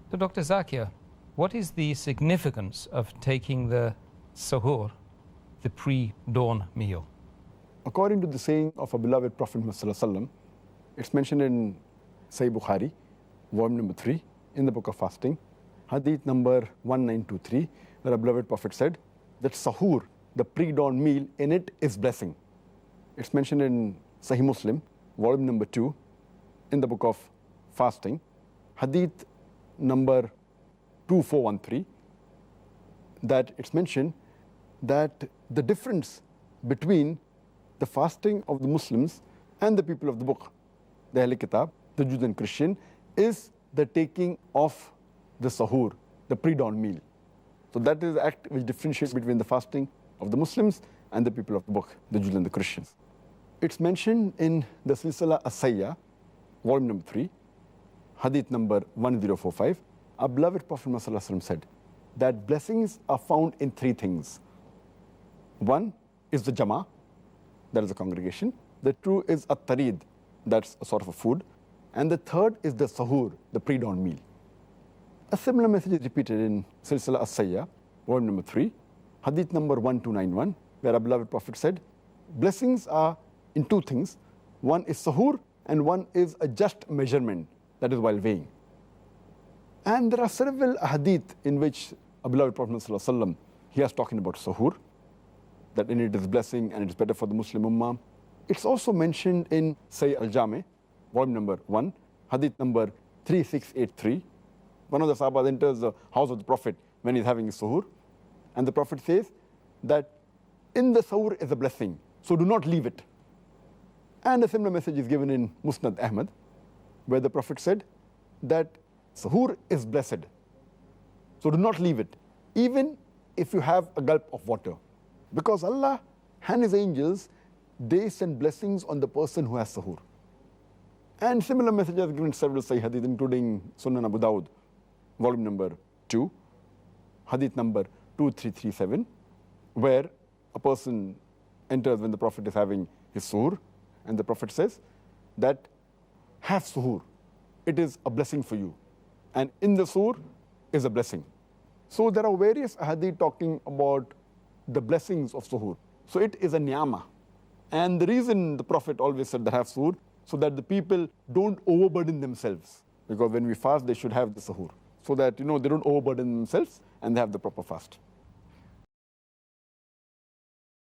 So Dr. Zakir, what is the significance of taking the suhoor, the pre-dawn meal? According to the saying of our beloved Prophet Muhammad, it's mentioned in Sahih Bukhari, volume number 3, in the book of fasting, hadith number 1923, where our beloved Prophet said that suhoor, the pre-dawn meal, in it is blessing. It's mentioned in Sahih Muslim, volume number 2, in the book of fasting, hadith number 2413, that it's mentioned that the difference between the fasting of the Muslims and the people of the book, the Ahl Kitab, the Jews and Christian, is the taking of the suhoor, the pre-dawn meal. So that is the act which differentiates between the fasting of the Muslims and the people of the book, the Jews and the Christians. It's mentioned in the Silsila As-Sayyah, volume number 3, hadith number 1045. Our beloved Prophet Muhammad said that blessings are found in 3 things. One is the Jama, that is a congregation. The 2 is at-tarid, that's a sort of a food. And the 3rd is the suhoor, the pre-dawn meal. A similar message is repeated in Silsila As-Sayyah, volume number 3, hadith number 1291, where our beloved Prophet said, blessings are in 2 things. One is suhoor and one is a just measurement, that is while weighing. And there are several hadith in which our beloved Prophet he has talking about suhoor, that in it is blessing and it is better for the Muslim Ummah. It's also mentioned in Sahih Al-Jami, volume number 1, hadith number 3683. One of the Sahabas enters the house of the Prophet when he's having his suhoor, and the Prophet says that in the suhoor is a blessing, so do not leave it. And a similar message is given in Musnad Ahmad, where the Prophet said that suhoor is blessed, so do not leave it, even if you have a gulp of water. Because Allah and His angels, they send blessings on the person who has suhoor. And similar messages are given in several Sahih hadith, including Sunan Abu Dawud, volume number 2, hadith number 2337, where a person enters when the Prophet is having his suhoor, and the Prophet says that have suhoor, it is a blessing for you, and in the suhoor is a blessing. So there are various hadith talking about the blessings of suhoor. So it is a ni'mah. And the reason the Prophet always said that have suhoor, so that the people don't overburden themselves. Because when we fast, they should have the suhoor, so that they don't overburden themselves and they have the proper fast.